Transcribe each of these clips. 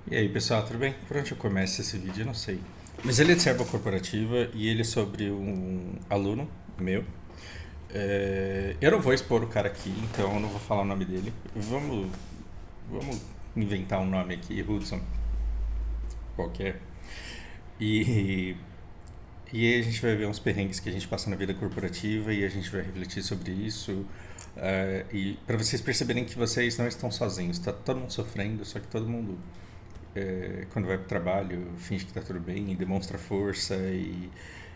E aí, pessoal, tudo bem? Por onde eu começo esse vídeo? Eu não sei. Mas ele é de serva corporativa e ele é sobre um aluno meu. Eu não vou expor o cara aqui, então eu não vou falar o nome dele. Vamos inventar um nome aqui, Hudson, qualquer. E, e aí a gente vai ver uns perrengues que a gente passa na vida corporativa e a gente vai refletir sobre isso. E para vocês perceberem que vocês não estão sozinhos, tá todo mundo sofrendo, só que todo mundo quando vai pro trabalho, finge que tá tudo bem e demonstra força e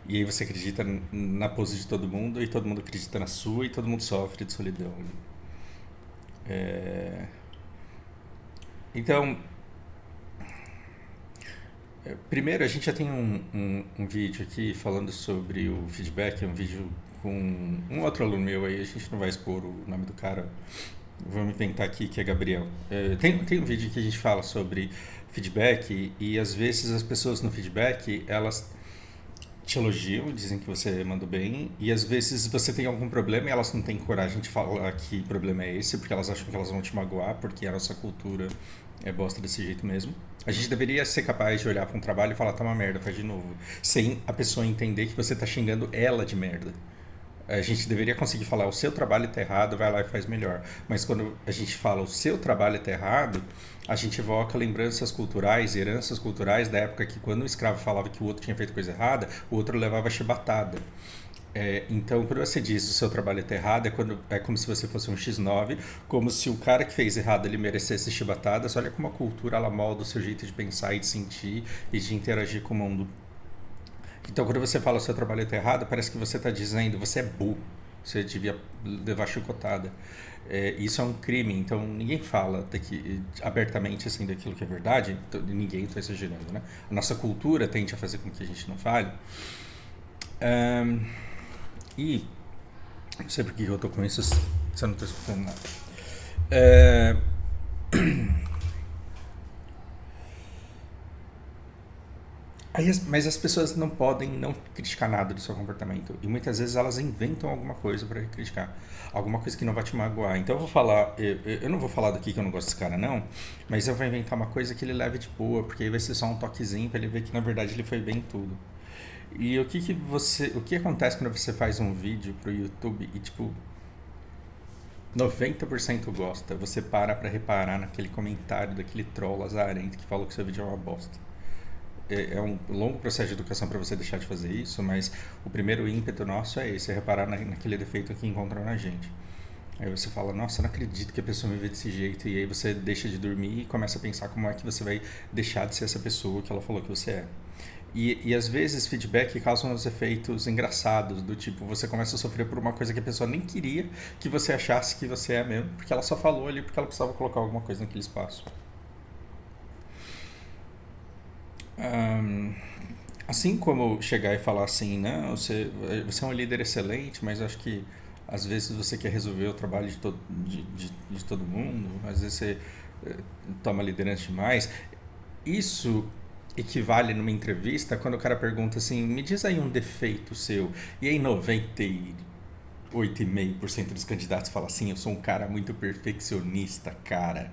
aí você acredita na pose de todo mundo e todo mundo acredita na sua e todo mundo sofre de solidão. É, então, primeiro a gente já tem um vídeo aqui falando sobre o feedback, é um vídeo com um outro aluno meu aí, a gente não vai expor o nome do cara, vamos inventar aqui que é Gabriel. Tem um vídeo que a gente fala sobre feedback e às vezes as pessoas no feedback, elas te elogiam, dizem que você mandou bem, e às vezes você tem algum problema e elas não têm coragem de falar que problema é esse, porque elas acham que elas vão te magoar, porque a nossa cultura é bosta desse jeito mesmo. A gente deveria ser capaz de olhar para um trabalho e falar, tá uma merda, faz de novo. Sem a pessoa entender que você tá xingando ela de merda. A gente deveria conseguir falar o seu trabalho está errado, vai lá e faz melhor. Mas quando a gente fala o seu trabalho está errado, a gente evoca lembranças culturais, heranças culturais da época que quando o escravo falava que o outro tinha feito coisa errada, o outro levava chibatada. Então, quando você diz o seu trabalho está errado, é como se você fosse um X9, como se o cara que fez errado ele merecesse chibatadas. Olha como a cultura ela molda o seu jeito de pensar e de sentir e de interagir com o mundo. Então, quando você fala o seu trabalho está errado, parece que você está dizendo você é burro, você devia levar chicotada. Isso é um crime, então ninguém fala abertamente assim daquilo que é verdade, então, ninguém está exagerando, né? A nossa cultura tende a fazer com que a gente não fale. Um, e não sei por que eu estou com isso, você não está escutando nada. É, mas as pessoas não podem não criticar nada do seu comportamento. E muitas vezes elas inventam alguma coisa para criticar. Alguma coisa que não vai te magoar. Então eu vou falar. Eu não vou falar daqui que eu não gosto desse cara, não. Mas eu vou inventar uma coisa que ele leve de boa. Porque aí vai ser só um toquezinho para ele ver que na verdade ele foi bem em tudo. E o que acontece quando você faz um vídeo pro YouTube e tipo 90% gosta? Você para reparar naquele comentário daquele troll lazarento que falou que seu vídeo é uma bosta. É um longo processo de educação para você deixar de fazer isso, mas o primeiro ímpeto nosso é esse, é reparar naquele defeito que encontrou na gente. Aí você fala, nossa, eu não acredito que a pessoa me vê desse jeito, e aí você deixa de dormir e começa a pensar como é que você vai deixar de ser essa pessoa que ela falou que você é. E às vezes feedback causa uns efeitos engraçados, do tipo, você começa a sofrer por uma coisa que a pessoa nem queria que você achasse que você é mesmo, porque ela só falou ali porque ela precisava colocar alguma coisa naquele espaço. Ahn, Assim como chegar e falar assim, não, você é um líder excelente, mas acho que às vezes você quer resolver o trabalho de todo mundo, às vezes você eh, toma liderança demais. Isso equivale numa entrevista quando o cara pergunta assim, me diz aí um defeito seu. E aí 98,5% dos candidatos falam assim, eu sou um cara muito perfeccionista, cara.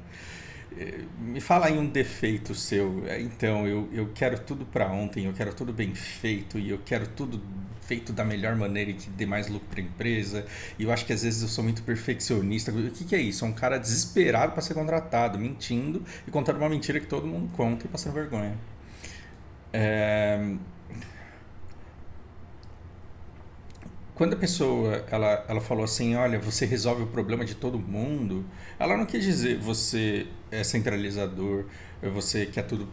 Me fala aí um defeito seu. Então, eu quero tudo para ontem, eu quero tudo bem feito e eu quero tudo feito da melhor maneira e que dê mais lucro para a empresa. E eu acho que às vezes eu sou muito perfeccionista. O que é isso? É um cara desesperado para ser contratado, mentindo e contando uma mentira que todo mundo conta e passando vergonha. É, Quando a pessoa ela falou assim, olha, você resolve o problema de todo mundo, ela não quis dizer você é centralizador, você quer tudo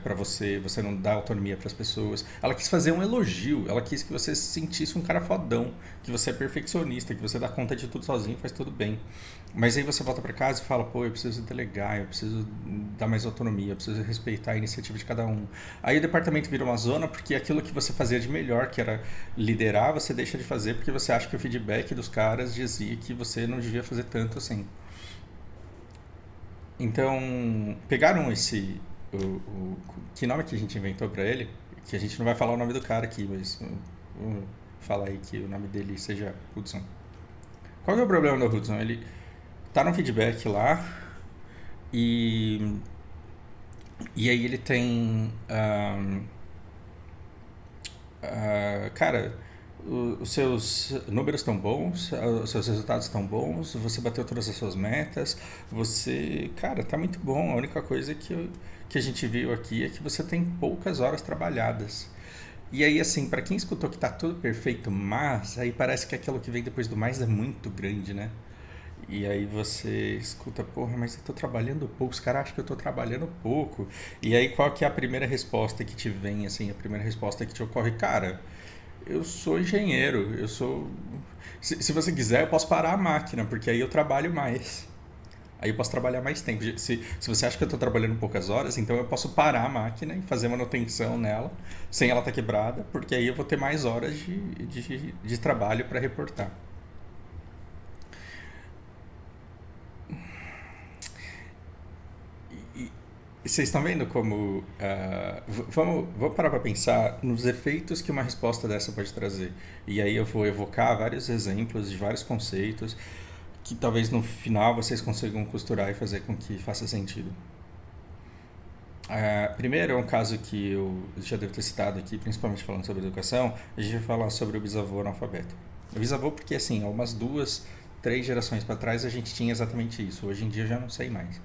para você, você não dá autonomia para as pessoas. Ela quis fazer um elogio, ela quis que você se sentisse um cara fodão, que você é perfeccionista, que você dá conta de tudo sozinho, faz tudo bem. Mas aí você volta para casa e fala, pô, eu preciso delegar, eu preciso dar mais autonomia, eu preciso respeitar a iniciativa de cada um. Aí o departamento vira uma zona porque aquilo que você fazia de melhor, que era liderar, você deixa de fazer porque você acha que o feedback dos caras dizia que você não devia fazer tanto assim. Então, pegaram que nome que a gente inventou pra ele? Que a gente não vai falar o nome do cara aqui, mas vamos falar aí que o nome dele seja Hudson. Qual que é o problema do Hudson? Ele tá no feedback lá e E aí ele tem. Cara, os seus números estão bons, os seus resultados estão bons, você bateu todas as suas metas, você, cara, tá muito bom. A única coisa que a gente viu aqui é que você tem poucas horas trabalhadas. E aí, assim, para quem escutou que tá tudo perfeito, mas aí parece que aquilo que vem depois do mais é muito grande, né? E aí você escuta, porra, mas eu tô trabalhando pouco, os caras acham que eu tô trabalhando pouco. E aí qual que é a primeira resposta que te vem, assim, a primeira resposta que te ocorre? Cara, eu sou engenheiro, eu sou... Se você quiser, eu posso parar a máquina, porque aí eu trabalho mais. Aí eu posso trabalhar mais tempo. Se você acha que eu estou trabalhando poucas horas, então eu posso parar a máquina e fazer manutenção nela, sem ela estar quebrada, porque aí eu vou ter mais horas de trabalho para reportar. E vocês estão vendo como. Vamos parar para pensar nos efeitos que uma resposta dessa pode trazer. E aí eu vou evocar vários exemplos de vários conceitos que talvez no final vocês consigam costurar e fazer com que faça sentido. Primeiro é um caso que eu já devo ter citado aqui, principalmente falando sobre educação. A gente vai falar sobre o bisavô analfabeto. O bisavô, porque assim, há umas duas, três gerações para trás a gente tinha exatamente isso. Hoje em dia eu já não sei mais.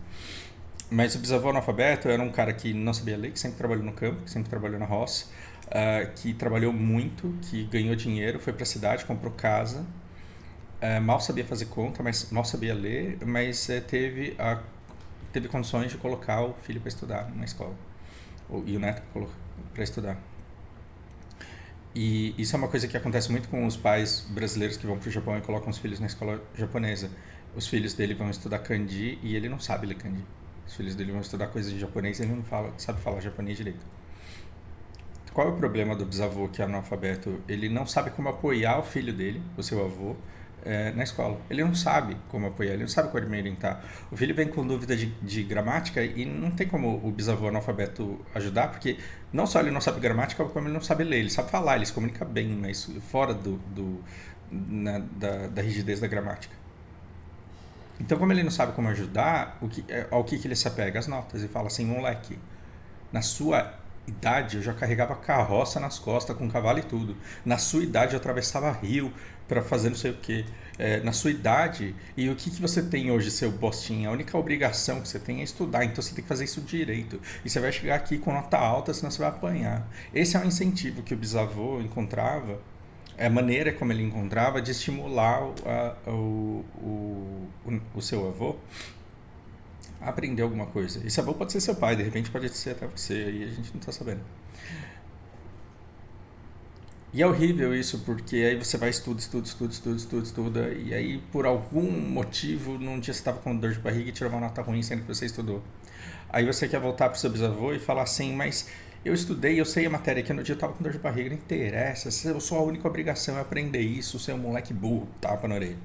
Mas o bisavô analfabeto era um cara que não sabia ler, que sempre trabalhou no campo, que sempre trabalhou na roça, que trabalhou muito, que ganhou dinheiro, foi para a cidade, comprou casa, mal sabia fazer conta, mas mal sabia ler, mas teve condições de colocar o filho para estudar na escola, e o neto para estudar. E isso é uma coisa que acontece muito com os pais brasileiros que vão para o Japão e colocam os filhos na escola japonesa. Os filhos dele vão estudar kanji e ele não sabe ler kanji. Os filhos dele vão estudar coisas de japonês e ele não sabe falar japonês direito. Qual é o problema do bisavô que é analfabeto? Ele não sabe como apoiar o filho dele, o seu avô, na escola. Ele não sabe como apoiar, ele não sabe como orientar. O filho vem com dúvida de gramática e não tem como o bisavô analfabeto ajudar, porque não só ele não sabe gramática, como ele não sabe ler. Ele sabe falar, ele se comunica bem, mas fora da rigidez da gramática. Então, como ele não sabe como ajudar, ao que ele se apega? As notas. E fala assim, moleque, na sua idade eu já carregava carroça nas costas com cavalo e tudo. Na sua idade eu atravessava rio para fazer não sei o que. Na sua idade, e o que você tem hoje, seu bostinho? A única obrigação que você tem é estudar, então você tem que fazer isso direito. E você vai chegar aqui com nota alta, senão você vai apanhar. Esse é um incentivo que o bisavô encontrava, é a maneira como ele encontrava de estimular o seu avô a aprender alguma coisa. Esse avô pode ser seu pai, de repente pode ser até você, aí a gente não está sabendo. E é horrível isso, porque aí você vai estuda, e aí por algum motivo, num dia você estava com dor de barriga e tirou uma nota ruim sendo que você estudou. Aí você quer voltar pro seu bisavô e falar assim, mas eu estudei, eu sei a matéria que no dia eu tava com dor de barriga, não interessa, a sua única obrigação é aprender isso, você é um moleque burro, tapa na orelha.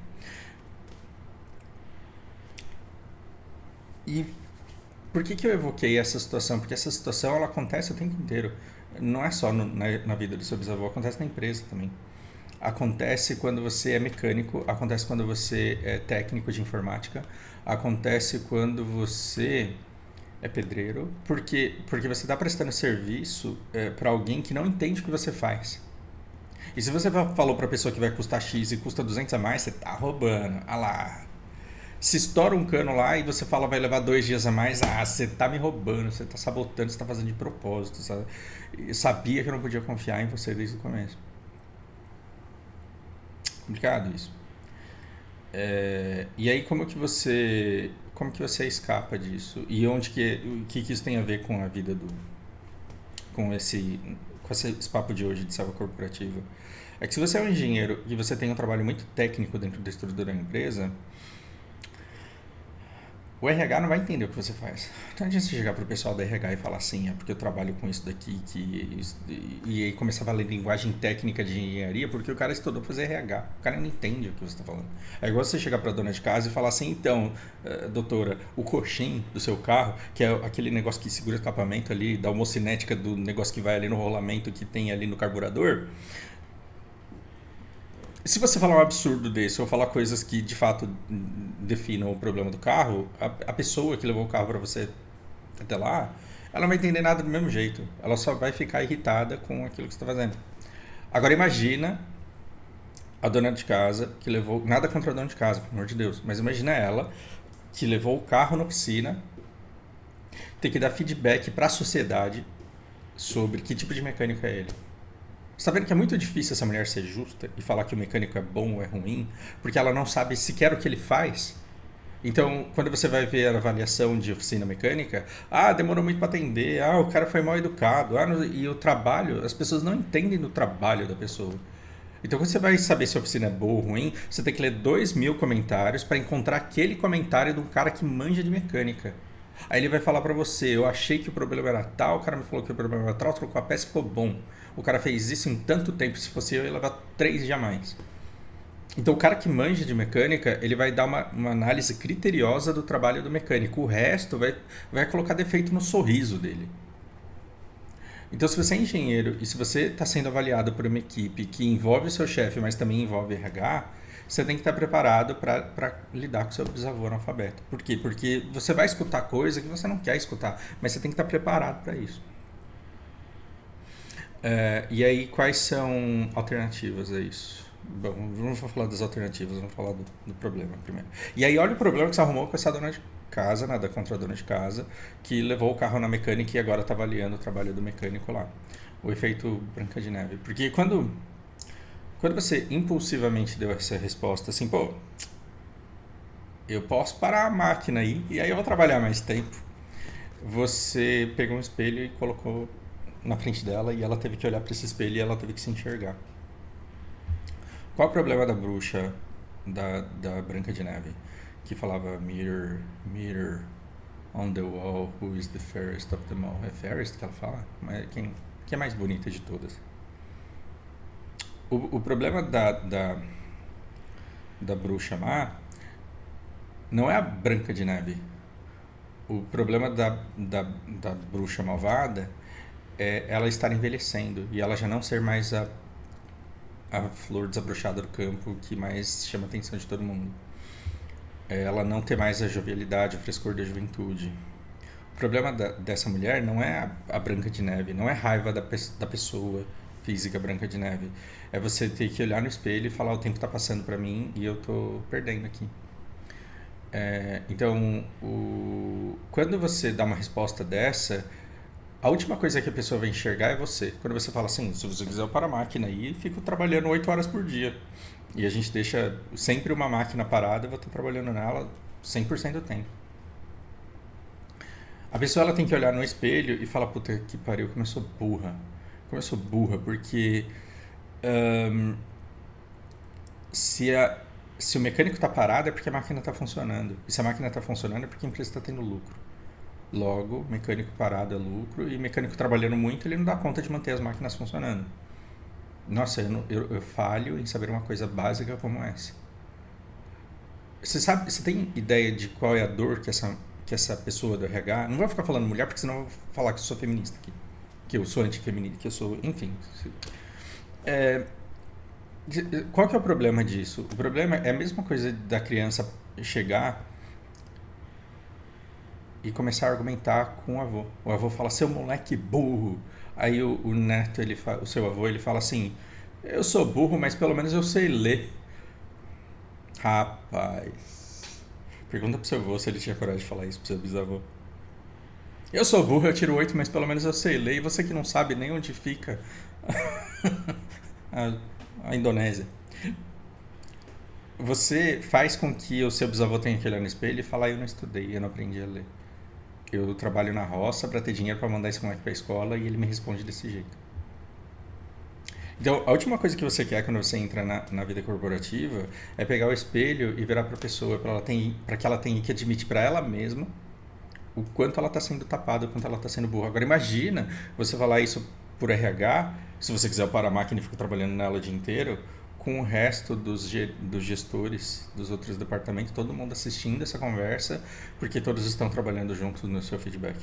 E por que eu evoquei essa situação? Porque essa situação ela acontece o tempo inteiro. Não é só na vida do seu bisavô, acontece na empresa também. Acontece quando você é mecânico, acontece quando você é técnico de informática, acontece quando você é pedreiro, porque você está prestando serviço para alguém que não entende o que você faz. E se você falou para a pessoa que vai custar X e custa 200 a mais, você tá roubando. Ah lá. Se estoura um cano lá e você fala vai levar 2 dias a mais, você tá me roubando, você tá sabotando, você tá fazendo de propósito. Sabe? Eu sabia que eu não podia confiar em você desde o começo. Complicado isso. E aí como que você escapa disso? E o que isso tem a ver com a vida com esse papo de hoje de selva corporativa? É que se você é um engenheiro e você tem um trabalho muito técnico dentro da estrutura da empresa, o RH não vai entender o que você faz. Então, antes de chegar pro pessoal da RH e falar assim, é porque eu trabalho com isso daqui, e aí começar a valer linguagem técnica de engenharia, porque o cara estudou para fazer RH. O cara não entende o que você está falando. É igual você chegar para a dona de casa e falar assim, então, doutora, o coxim do seu carro, que é aquele negócio que segura o escapamento ali, da homocinética do negócio que vai ali no rolamento que tem ali no carburador, se você falar um absurdo desse ou falar coisas que de fato definam o problema do carro, a pessoa que levou o carro para você até lá, ela não vai entender nada do mesmo jeito. Ela só vai ficar irritada com aquilo que você está fazendo. Agora imagina a dona de casa que levou... Nada contra a dona de casa, pelo amor de Deus. Mas imagina ela que levou o carro na oficina, ter que dar feedback para a sociedade sobre que tipo de mecânico é ele. Você tá vendo que é muito difícil essa mulher ser justa e falar que o mecânico é bom ou é ruim, porque ela não sabe sequer o que ele faz. Então, quando você vai ver a avaliação de oficina mecânica, demorou muito para atender, o cara foi mal educado, e o trabalho, as pessoas não entendem do trabalho da pessoa. Então, quando você vai saber se a oficina é boa ou ruim, você tem que ler 2.000 comentários para encontrar aquele comentário de um cara que manja de mecânica. Aí ele vai falar pra você, eu achei que o problema era tal, o cara me falou que o problema era tal, trocou a peça e ficou bom. O cara fez isso em tanto tempo, se fosse eu ia levar 3 dias a mais. Então o cara que manja de mecânica, ele vai dar uma análise criteriosa do trabalho do mecânico. O resto vai colocar defeito no sorriso dele. Então se você é engenheiro e se você está sendo avaliado por uma equipe que envolve o seu chefe, mas também envolve RH, você tem que estar preparado para lidar com o seu bisavô analfabeto. Por quê? Porque você vai escutar coisa que você não quer escutar, mas você tem que estar preparado para isso. E aí, quais são alternativas a isso? Bom, não vou falar das alternativas, vamos falar do problema primeiro. E aí, olha o problema que você arrumou com essa dona de casa, nada contra a dona de casa, que levou o carro na mecânica e agora está avaliando o trabalho do mecânico lá. O efeito Branca de Neve. Porque quando você impulsivamente deu essa resposta assim, pô, eu posso parar a máquina aí e aí eu vou trabalhar mais tempo. Você pegou um espelho e colocou na frente dela e ela teve que olhar para esse espelho e ela teve que se enxergar. Qual é o problema da bruxa da Branca de Neve? Que falava mirror, mirror on the wall, who is the fairest of them all? É fairest que ela fala? Mas quem é mais bonita de todas? O problema da bruxa má não é a Branca de Neve. O problema da bruxa malvada é ela estar envelhecendo e ela já não ser mais a flor desabrochada do campo que mais chama a atenção de todo mundo. Ela não ter mais a jovialidade, o frescor da juventude. O problema dessa mulher não é a Branca de Neve, não é raiva da pessoa física Branca de Neve. É você ter que olhar no espelho e falar: o tempo está passando para mim e eu tô perdendo aqui. Então, quando você dá uma resposta dessa, a última coisa que a pessoa vai enxergar é você. Quando você fala assim: se você quiser eu paro a máquina aí e fico trabalhando 8 horas por dia. E a gente deixa sempre uma máquina parada, eu vou estar trabalhando nela 100% do tempo. A pessoa ela tem que olhar no espelho e falar: puta que pariu, como eu sou burra. Como eu sou burra, porque se o mecânico está parado é porque a máquina está funcionando. E se a máquina está funcionando é porque a empresa está tendo lucro. Logo, mecânico parado é lucro e mecânico trabalhando muito, ele não dá conta de manter as máquinas funcionando. Nossa, eu falho em saber uma coisa básica como essa. Você tem ideia de qual é a dor que essa pessoa do RH... Não vou ficar falando mulher, porque senão eu vou falar que eu sou feminista aqui. Que eu sou antifeminista, que eu sou... Enfim. Qual que é o problema disso? O problema é a mesma coisa da criança chegar e começar a argumentar com o avô. O avô fala: seu moleque burro. Aí o neto, o seu avô, ele fala assim: eu sou burro, mas pelo menos eu sei ler. Rapaz, pergunta pro seu avô se ele tinha coragem de falar isso pro seu bisavô. Eu sou burro, eu tiro 8, mas pelo menos eu sei ler. E você que não sabe nem onde fica a Indonésia. Você faz com que o seu bisavô tenha que olhar no espelho e falar: eu não estudei, eu não aprendi a ler. Eu trabalho na roça para ter dinheiro para mandar esse moleque para a escola e ele me responde desse jeito. Então, a última coisa que você quer quando você entra na vida corporativa é pegar o espelho e virar para a pessoa para que ela tenha que admitir para ela mesma o quanto ela está sendo tapada, o quanto ela está sendo burra. Agora, imagina você falar isso por RH, se você quiser parar a máquina e ficar trabalhando nela o dia inteiro, com o resto dos gestores dos outros departamentos, todo mundo assistindo essa conversa, porque todos estão trabalhando juntos no seu feedback.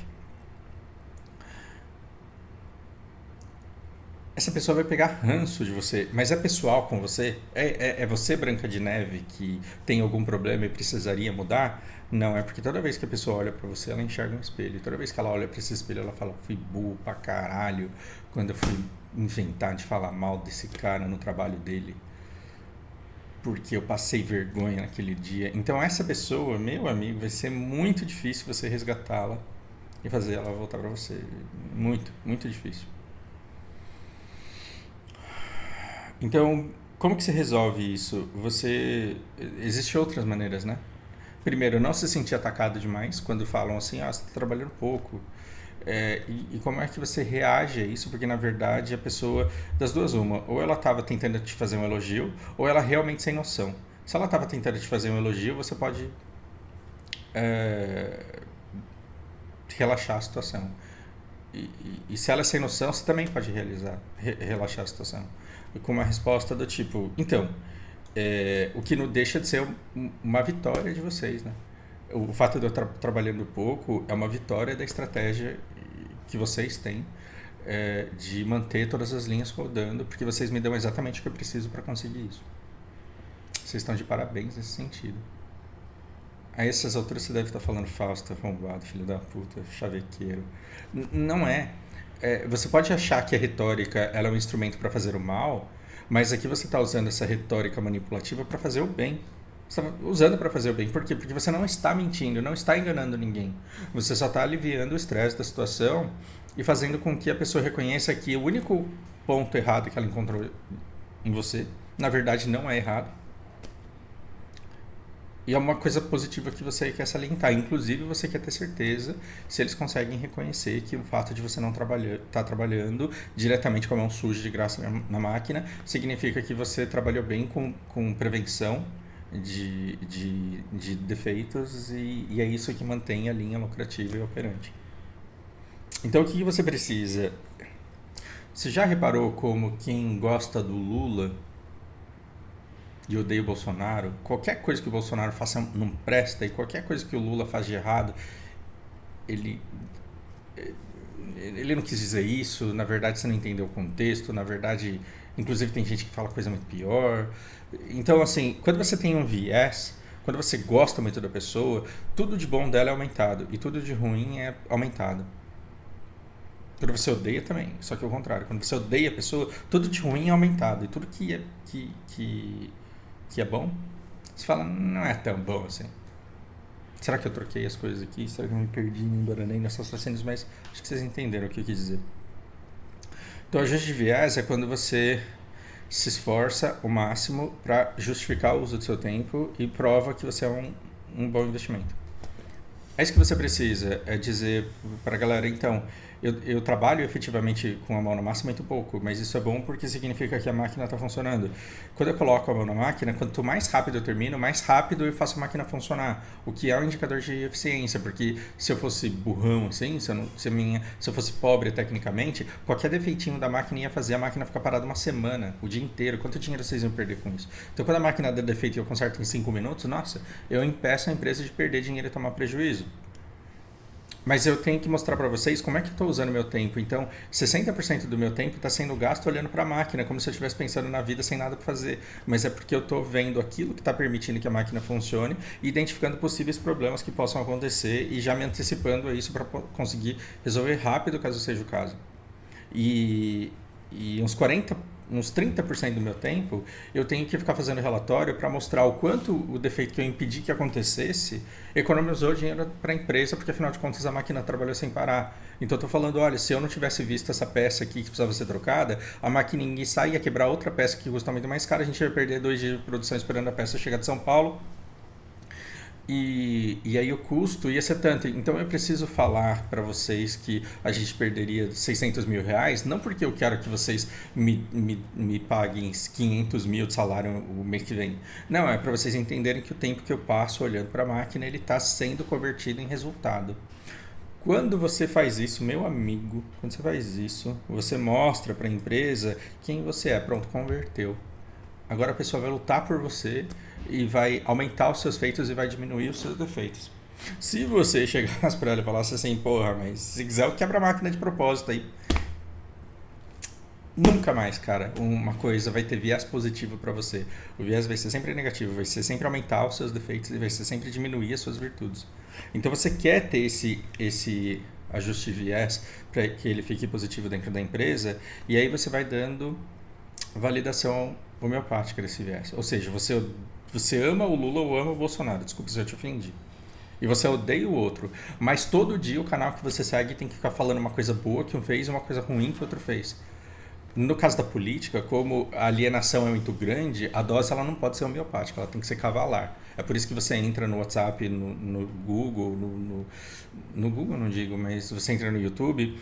Essa pessoa vai pegar ranço de você, mas é pessoal com você? É você, Branca de Neve, que tem algum problema e precisaria mudar? Não, é porque toda vez que a pessoa olha pra você, ela enxerga um espelho. Toda vez que ela olha pra esse espelho, ela fala, fui burro pra caralho quando eu fui inventar de falar mal desse cara no trabalho dele, porque eu passei vergonha naquele dia. Então essa pessoa, meu amigo, vai ser muito difícil você resgatá-la e fazer ela voltar pra você. Muito, muito difícil. Então, como que se resolve isso? Existem outras maneiras, né? Primeiro, não se sentir atacado demais quando falam assim, ah, você está trabalhando pouco. E como é que você reage a isso? Porque, na verdade, a pessoa, das duas uma, ou ela estava tentando te fazer um elogio, ou ela realmente sem noção. Se ela estava tentando te fazer um elogio, você pode é, relaxar a situação. E se ela é sem noção, você também pode relaxar a situação. E com uma resposta do tipo, então, o que não deixa de ser uma vitória de vocês, né? O fato de eu trabalhando pouco é uma vitória da estratégia que vocês têm de manter todas as linhas rodando, porque vocês me dão exatamente o que eu preciso para conseguir isso. Vocês estão de parabéns nesse sentido. A essas alturas você deve estar falando Fausto, arrombado, filho da puta, chavequeiro. Não é. Você pode achar que a retórica ela é um instrumento para fazer o mal, mas aqui você está usando essa retórica manipulativa para fazer o bem. Você está usando para fazer o bem. Por quê? Porque você não está mentindo, não está enganando ninguém. Você só está aliviando o estresse da situação e fazendo com que a pessoa reconheça que o único ponto errado que ela encontrou em você, na verdade, não é errado. E é uma coisa positiva que você quer salientar. Inclusive, você quer ter certeza se eles conseguem reconhecer que o fato de você não estar trabalhando diretamente com a mão suja de graça na máquina significa que você trabalhou bem com prevenção de defeitos e é isso que mantém a linha lucrativa e operante. Então, o que você precisa? Você já reparou como quem gosta do Lula e odeia o Bolsonaro, qualquer coisa que o Bolsonaro faça não presta, e qualquer coisa que o Lula faz de errado, ele, ele não quis dizer isso, na verdade você não entendeu o contexto, na verdade, inclusive tem gente que fala coisa muito pior. Então, assim, quando você tem um viés, quando você gosta muito da pessoa, tudo de bom dela é aumentado, e tudo de ruim é aumentado. Quando você odeia também, só que é o contrário. Quando você odeia a pessoa, tudo de ruim é aumentado, e tudo que é bom, você fala, não é tão bom assim. Será que eu troquei as coisas aqui? Será que eu me perdi, me embaranei nessas raciocínios? Mas acho que vocês entenderam o que eu quis dizer. Então, ajuste de viés é quando você se esforça o máximo para justificar o uso do seu tempo e prova que você é um bom investimento. É isso que você precisa, é dizer para a galera, então, eu trabalho efetivamente com a mão na massa muito pouco, mas isso é bom porque significa que a máquina está funcionando. Quando eu coloco a mão na máquina, quanto mais rápido eu termino, mais rápido eu faço a máquina funcionar, o que é um indicador de eficiência, porque se eu fosse burrão assim, se eu fosse pobre tecnicamente, qualquer defeitinho da máquina ia fazer a máquina ficar parada uma semana, o dia inteiro. Quanto dinheiro vocês iam perder com isso? Então, quando a máquina der defeito e eu conserto em 5 minutos, nossa, eu impeço a empresa de perder dinheiro e tomar prejuízo. Mas eu tenho que mostrar para vocês como é que eu estou usando meu tempo. Então, 60% do meu tempo está sendo gasto olhando para a máquina, como se eu estivesse pensando na vida sem nada para fazer. Mas é porque eu estou vendo aquilo que está permitindo que a máquina funcione e identificando possíveis problemas que possam acontecer e já me antecipando a isso para conseguir resolver rápido, caso seja o caso. E, e uns 30% do meu tempo, eu tenho que ficar fazendo relatório para mostrar o quanto o defeito que eu impedi que acontecesse economizou dinheiro para a empresa, porque afinal de contas a máquina trabalhou sem parar. Então eu estou falando, olha, se eu não tivesse visto essa peça aqui que precisava ser trocada, a maquininha ia quebrar outra peça que custa muito mais cara, a gente ia perder 2 dias de produção esperando a peça chegar de São Paulo. E aí o custo ia ser tanto. Então eu preciso falar para vocês que a gente perderia 600 mil reais, não porque eu quero que vocês me paguem 500 mil de salário o mês que vem. Não, é para vocês entenderem que o tempo que eu passo olhando para a máquina, ele está sendo convertido em resultado. Quando você faz isso, meu amigo, quando você faz isso, você mostra para a empresa quem você é. Pronto, converteu. Agora a pessoa vai lutar por você e vai aumentar os seus feitos e vai diminuir os seus defeitos. Se você chegasse para ela e falasse assim, porra, mas se quiser eu quebro a máquina de propósito aí. Nunca mais, cara, uma coisa vai ter viés positivo para você. O viés vai ser sempre negativo, vai ser sempre aumentar os seus defeitos e vai ser sempre diminuir as suas virtudes. Então você quer ter esse ajuste de viés para que ele fique positivo dentro da empresa e aí você vai dando validação homeopática desse viés. Ou seja, você ama o Lula ou ama o Bolsonaro, desculpa se eu te ofendi. E você odeia o outro. Mas todo dia o canal que você segue tem que ficar falando uma coisa boa que um fez e uma coisa ruim que o outro fez. No caso da política, como a alienação é muito grande, a dose ela não pode ser homeopática, ela tem que ser cavalar. É por isso que você entra no WhatsApp, no Google, no Google não digo, mas você entra no YouTube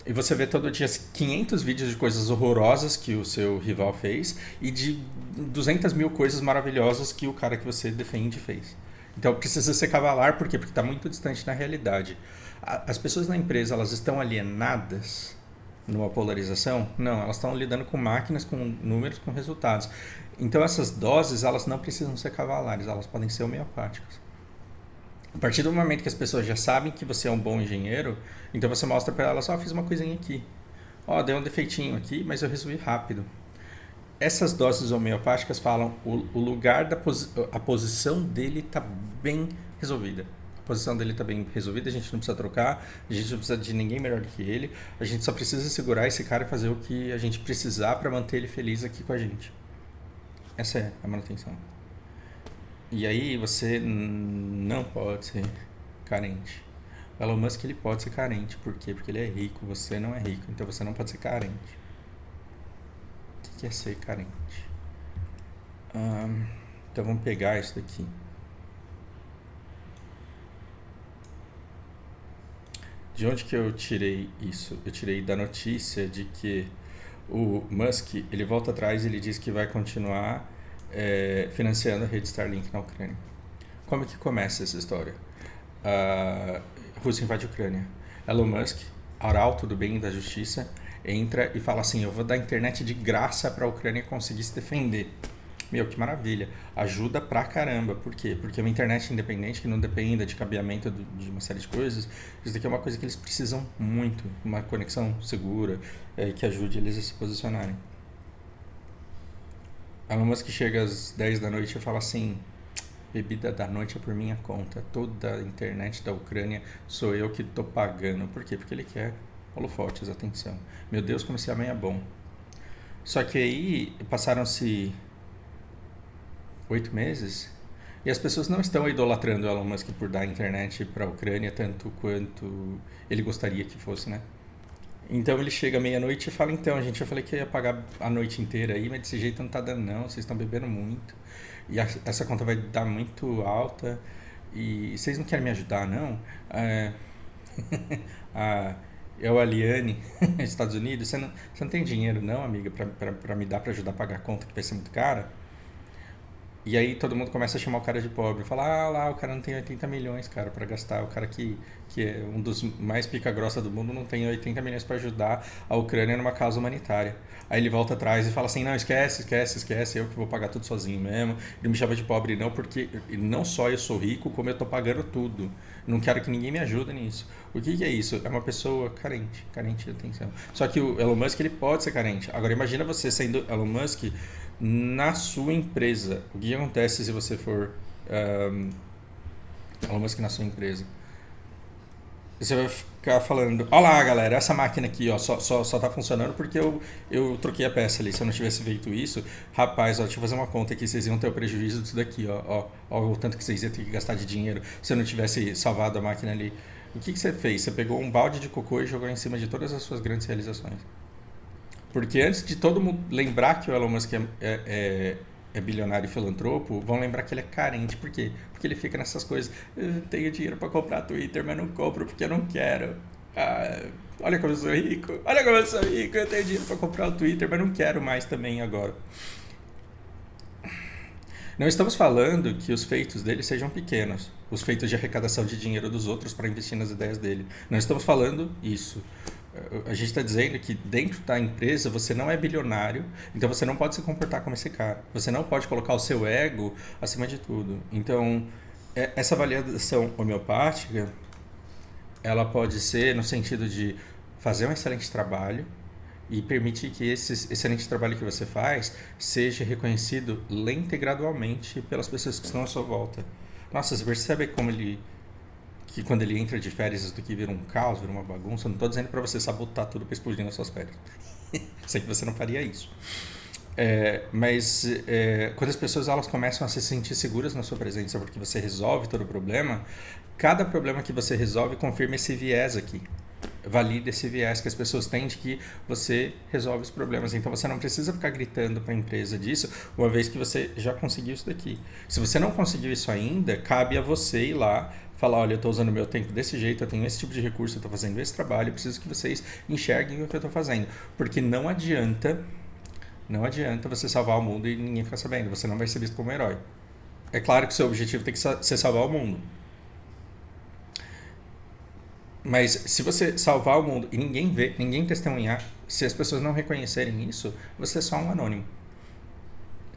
e você vê todo dia 500 vídeos de coisas horrorosas que o seu rival fez e de 200 mil coisas maravilhosas que o cara que você defende fez. Então precisa ser cavalar, por quê? Porque está muito distante da realidade. As pessoas na empresa elas estão alienadas numa polarização? Não, elas estão lidando com máquinas, com números, com resultados. Então essas doses elas não precisam ser cavalares, elas podem ser homeopáticas. A partir do momento que as pessoas já sabem que você é um bom engenheiro, então você mostra para elas, fiz uma coisinha aqui. Deu um defeitinho aqui, mas eu resolvi rápido. Essas doses homeopáticas falam o lugar a posição dele está bem resolvida. A posição dele está bem resolvida, a gente não precisa trocar, a gente não precisa de ninguém melhor do que ele, a gente só precisa segurar esse cara e fazer o que a gente precisar para manter ele feliz aqui com a gente. Essa é a manutenção. E aí você não pode ser carente. O Elon Musk ele pode ser carente, por quê? Porque ele é rico, você não é rico, então você não pode ser carente. O que é ser carente? Então vamos pegar isso daqui. De onde que eu tirei isso? Eu tirei da notícia de que o Musk, ele volta atrás e ele diz que vai continuar financiando a rede Starlink na Ucrânia. Como que começa essa história? A Rússia invade a Ucrânia. Elon Musk, arauto do bem e da justiça, entra e fala assim, eu vou dar internet de graça para a Ucrânia conseguir se defender. Meu, que maravilha. Ajuda pra caramba. Por quê? Porque uma internet independente que não dependa de cabeamento de uma série de coisas, isso daqui é uma coisa que eles precisam muito. Uma conexão segura que ajude eles a se posicionarem. Elon Musk chega às 10 da noite e fala assim, bebida da noite é por minha conta. Toda a internet da Ucrânia sou eu que tô pagando. Por quê? Porque ele quer holofotes, atenção. Meu Deus, como esse homem é bom. Só que aí passaram-se 8 meses e as pessoas não estão idolatrando o Elon Musk por dar internet para a Ucrânia tanto quanto ele gostaria que fosse, né? Então ele chega meia-noite e fala, então, gente, eu falei que ia pagar a noite inteira aí, mas desse jeito não tá dando não, vocês estão bebendo muito e essa conta vai dar muito alta e vocês não querem me ajudar, não? É o Aliane, Estados Unidos, você não tem dinheiro não, amiga, pra me dar pra ajudar a pagar a conta que vai ser muito cara? E aí todo mundo começa a chamar o cara de pobre. Fala, lá, o cara não tem 80 milhões, cara, pra gastar. O cara que é um dos mais pica-grossa do mundo não tem 80 milhões pra ajudar a Ucrânia numa causa humanitária. Aí ele volta atrás e fala assim, não, esquece, eu que vou pagar tudo sozinho mesmo. Ele me chama de pobre não, porque não só eu sou rico, como eu tô pagando tudo. Não quero que ninguém me ajude nisso. O que é isso? É uma pessoa carente de atenção. Só que o Elon Musk, ele pode ser carente. Agora imagina você sendo Elon Musk na sua empresa. O que acontece se você for Elon Musk na sua empresa? Você vai ficar falando, olha lá galera, essa máquina aqui só tá funcionando porque eu troquei a peça ali. Se eu não tivesse feito isso, rapaz, deixa eu fazer uma conta aqui, vocês iam ter o prejuízo disso daqui, ó, o tanto que vocês iam ter que gastar de dinheiro se eu não tivesse salvado a máquina ali. O que você fez? Você pegou um balde de cocô e jogou em cima de todas as suas grandes realizações. Porque antes de todo mundo lembrar que o Elon Musk é bilionário e filantropo, vão lembrar que ele é carente. Por quê? Porque ele fica nessas coisas. Eu tenho dinheiro para comprar Twitter, mas não compro porque eu não quero. Olha como eu sou rico. Eu tenho dinheiro para comprar o Twitter, mas não quero mais também agora. Não estamos falando que os feitos dele sejam pequenos, os feitos de arrecadação de dinheiro dos outros para investir nas ideias dele. Não estamos falando isso. A gente está dizendo que dentro da empresa você não é bilionário, então você não pode se comportar como esse cara. Você não pode colocar o seu ego acima de tudo. Então, essa avaliação homeopática, ela pode ser no sentido de fazer um excelente trabalho e permitir que esse excelente trabalho que você faz seja reconhecido lenta e gradualmente pelas pessoas que estão à sua volta. Nossa, você percebe como que quando ele entra de férias isso daqui vira um caos, vira uma bagunça? Eu não estou dizendo para você sabotar tudo para explodir nas suas férias. Sei que você não faria isso. Mas quando as pessoas elas começam a se sentir seguras na sua presença porque você resolve todo o problema, cada problema que você resolve confirma esse viés aqui. Valida esse viés que as pessoas têm de que você resolve os problemas. Então você não precisa ficar gritando para a empresa disso, uma vez que você já conseguiu isso daqui. Se você não conseguiu isso ainda, cabe a você ir lá falar, olha, eu estou usando o meu tempo desse jeito, eu tenho esse tipo de recurso, eu estou fazendo esse trabalho, eu preciso que vocês enxerguem o que eu estou fazendo. Porque não adianta você salvar o mundo e ninguém ficar sabendo, você não vai ser visto como um herói. É claro que o seu objetivo tem que ser salvar o mundo. Mas se você salvar o mundo e ninguém ver, ninguém testemunhar, se as pessoas não reconhecerem isso, você é só um anônimo.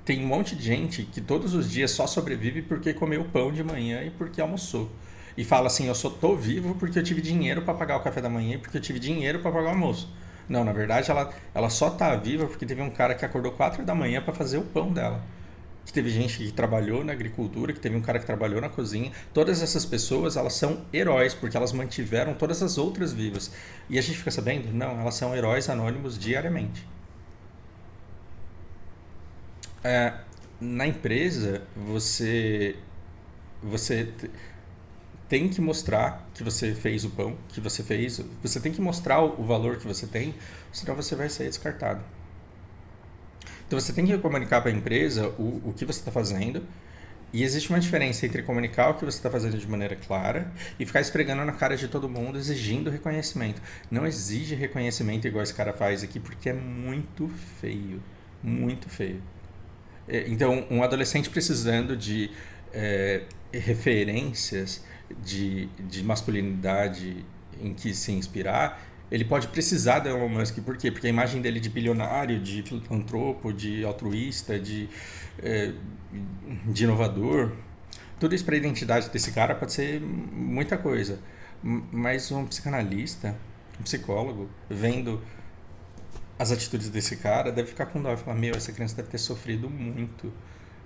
Tem um monte de gente que todos os dias só sobrevive porque comeu pão de manhã e porque almoçou. E fala assim, eu só tô vivo porque eu tive dinheiro para pagar o café da manhã e porque eu tive dinheiro para pagar o almoço. Não, na verdade ela só tá viva porque teve um cara que acordou 4 da manhã para fazer o pão dela. Que teve gente que trabalhou na agricultura, que teve um cara que trabalhou na cozinha. Todas essas pessoas, elas são heróis, porque elas mantiveram todas as outras vivas. E a gente fica sabendo? Não, elas são heróis anônimos diariamente. É, na empresa, você tem que mostrar que você fez o pão, que você fez. Você tem que mostrar o valor que você tem, senão você vai ser descartado. Então você tem que comunicar para a empresa o que você está fazendo. E existe uma diferença entre comunicar o que você está fazendo de maneira clara e ficar esfregando na cara de todo mundo exigindo reconhecimento. Não exige reconhecimento igual esse cara faz aqui porque é muito feio. Muito feio. Então, um adolescente precisando de referências de masculinidade em que se inspirar, ele pode precisar do Elon Musk. Por quê? Porque a imagem dele de bilionário, de filantropo, de altruísta, de inovador, tudo isso para a identidade desse cara pode ser muita coisa. Mas um psicanalista, um psicólogo, vendo as atitudes desse cara, deve ficar com dó e falar, meu, essa criança deve ter sofrido muito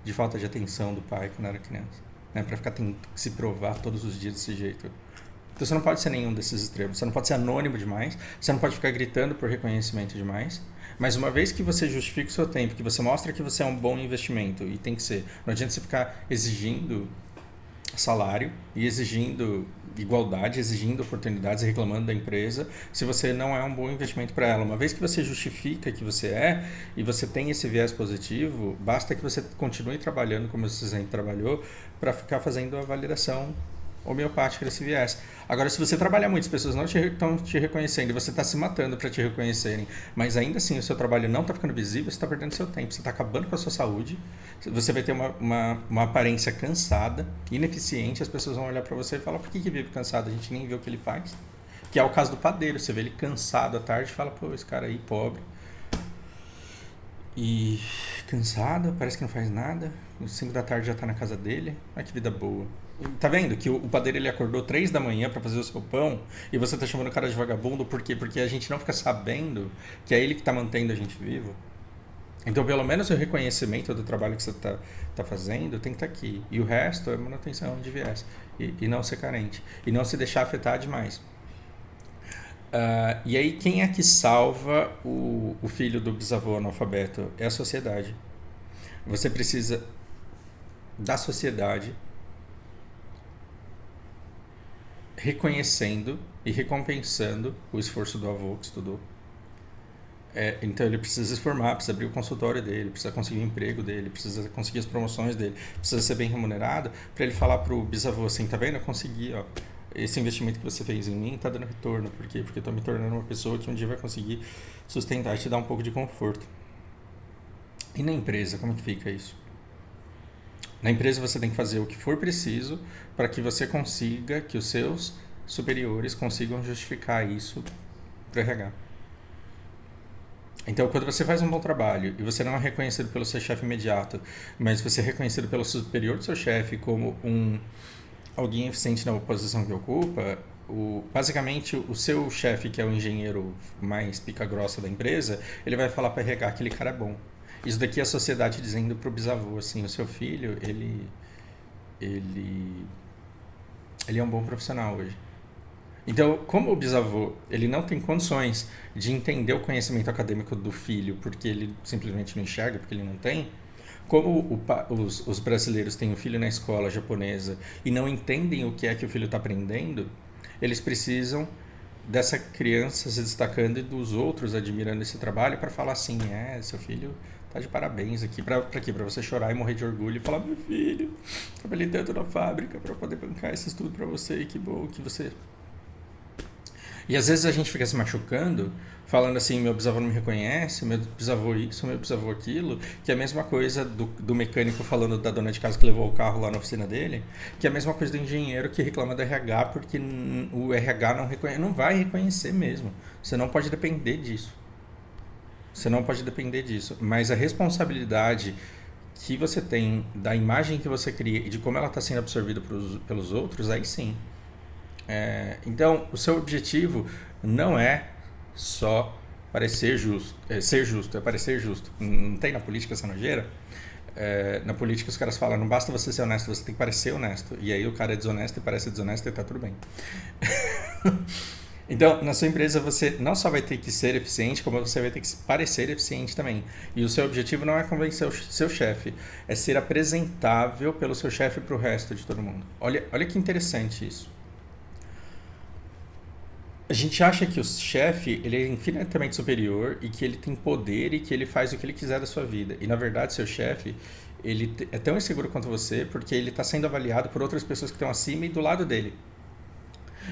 de falta de atenção do pai quando era criança. Né? Para ficar tendo que se provar todos os dias desse jeito. Então você não pode ser nenhum desses extremos. Você não pode ser anônimo demais, você não pode ficar gritando por reconhecimento demais. Mas uma vez que você justifica o seu tempo, que você mostra que você é um bom investimento, e tem que ser, não adianta você ficar exigindo salário e exigindo igualdade, exigindo oportunidades e reclamando da empresa se você não é um bom investimento para ela. Uma vez que você justifica que você é e você tem esse viés positivo, basta que você continue trabalhando como você sempre trabalhou para ficar fazendo a validação homeopática desse viés. Agora, se você trabalhar muito, as pessoas não estão te reconhecendo e você está se matando para te reconhecerem, mas ainda assim o seu trabalho não está ficando visível, você está perdendo seu tempo, você está acabando com a sua saúde, você vai ter uma aparência cansada, ineficiente, as pessoas vão olhar para você e falar, por que vive cansado? A gente nem vê o que ele faz. Que é o caso do padeiro, você vê ele cansado à tarde e fala, pô, esse cara aí, pobre. E cansado, parece que não faz nada, às 5 da tarde já está na casa dele, olha que vida boa. Tá vendo que o padeiro ele acordou 3 da manhã para fazer o seu pão e você tá chamando o cara de vagabundo por quê? Porque a gente não fica sabendo que é ele que tá mantendo a gente vivo. Então, pelo menos o reconhecimento do trabalho que você tá fazendo tem que estar aqui. E o resto é manutenção de viés. E não ser carente. E não se deixar afetar demais. E aí, quem é que salva o filho do bisavô analfabeto? É a sociedade. Você precisa da sociedade reconhecendo e recompensando o esforço do avô que estudou. Então ele precisa se formar, precisa abrir o consultório dele, precisa conseguir o emprego dele, precisa conseguir as promoções dele, precisa ser bem remunerado para ele falar pro bisavô assim, tá vendo? Eu consegui, ó, esse investimento que você fez em mim tá dando retorno. Por quê? Porque eu tô me tornando uma pessoa que um dia vai conseguir sustentar e te dar um pouco de conforto. E na empresa, como que fica isso? Na empresa você tem que fazer o que for preciso para que você consiga, que os seus superiores consigam justificar isso para o RH. Então, quando você faz um bom trabalho e você não é reconhecido pelo seu chefe imediato, mas você é reconhecido pelo superior do seu chefe como alguém eficiente na posição que ocupa, basicamente o seu chefe, que é o engenheiro mais pica-grossa da empresa, ele vai falar para RH: aquele cara é bom. Isso daqui é a sociedade dizendo pro bisavô assim: o seu filho, ele, ele é um bom profissional hoje. Então, como o bisavô ele não tem condições de entender o conhecimento acadêmico do filho, porque ele simplesmente não enxerga, porque ele não tem, como os brasileiros têm um filho na escola japonesa e não entendem o que é que o filho está aprendendo, eles precisam dessa criança se destacando e dos outros admirando esse trabalho para falar assim: seu filho tá de parabéns aqui. Para quê? Para você chorar e morrer de orgulho e falar: meu filho, trabalhei tanto na fábrica para poder bancar esse estudo para você, e que bom que você... E às vezes a gente fica se machucando, falando assim: meu bisavô não me reconhece, meu bisavô isso, meu bisavô aquilo, que é a mesma coisa do mecânico falando da dona de casa que levou o carro lá na oficina dele, que é a mesma coisa do engenheiro que reclama do RH porque o RH não vai reconhecer mesmo. Você não pode depender disso. Você não pode depender disso. Mas a responsabilidade que você tem da imagem que você cria e de como ela está sendo absorvida pelos outros, aí sim. Então, o seu objetivo não é só parecer justo, ser justo, é parecer justo. Não tem na política essa nojeira? Na política os caras falam: não basta você ser honesto, você tem que parecer honesto. E aí o cara é desonesto e parece desonesto e tá tudo bem. Então, na sua empresa você não só vai ter que ser eficiente, como você vai ter que parecer eficiente também. E o seu objetivo não é convencer o seu chefe, é ser apresentável pelo seu chefe para o resto de todo mundo. Olha que interessante isso. A gente acha que o chefe ele é infinitamente superior e que ele tem poder e que ele faz o que ele quiser da sua vida. E na verdade, seu chefe ele é tão inseguro quanto você porque ele está sendo avaliado por outras pessoas que estão acima e do lado dele.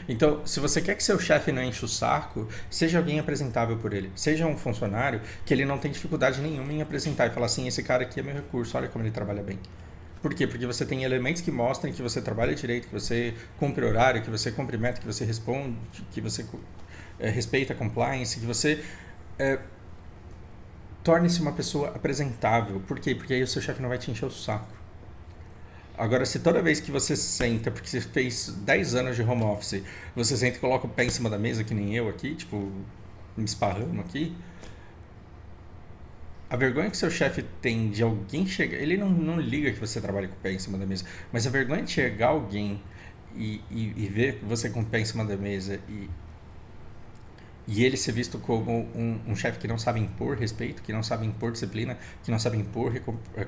Então, se você quer que seu chefe não enche o saco, seja alguém apresentável por ele. Seja um funcionário que ele não tem dificuldade nenhuma em apresentar e falar assim: esse cara aqui é meu recurso, olha como ele trabalha bem. Por quê? Porque você tem elementos que mostrem que você trabalha direito, que você cumpre horário, que você cumpre meta, que você responde, que você respeita a compliance, que você torne-se uma pessoa apresentável. Por quê? Porque aí o seu chefe não vai te encher o saco. Agora, se toda vez que você senta, porque você fez 10 anos de home office, você senta e coloca o pé em cima da mesa, que nem eu aqui, tipo, me esparrando aqui, a vergonha que seu chefe tem de alguém chegar... Ele não liga que você trabalha com o pé em cima da mesa, mas a vergonha de chegar alguém e ver você com o pé em cima da mesa e ele ser visto como um chefe que não sabe impor respeito, que não sabe impor disciplina, que não sabe impor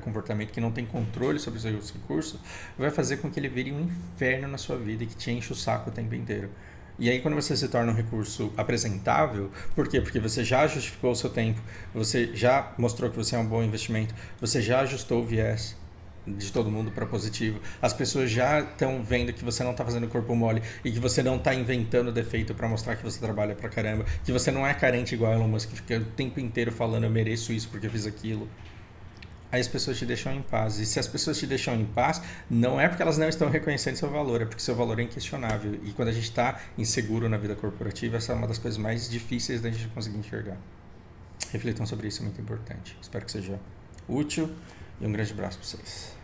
comportamento, que não tem controle sobre os seus recursos, vai fazer com que ele vire um inferno na sua vida e que te enche o saco o tempo inteiro. E aí quando você se torna um recurso apresentável, por quê? Porque você já justificou o seu tempo, você já mostrou que você é um bom investimento, você já ajustou o viés de todo mundo para positivo, as pessoas já estão vendo que você não está fazendo corpo mole e que você não está inventando defeito para mostrar que você trabalha pra caramba, que você não é carente igual a Elon Musk, que fica o tempo inteiro falando: eu mereço isso porque eu fiz aquilo. Aí as pessoas te deixam em paz. E se as pessoas te deixam em paz, não é porque elas não estão reconhecendo seu valor, é porque seu valor é inquestionável. E quando a gente está inseguro na vida corporativa, essa é uma das coisas mais difíceis da gente conseguir enxergar. Reflitam sobre isso, é muito importante. Espero que seja útil e um grande abraço para vocês.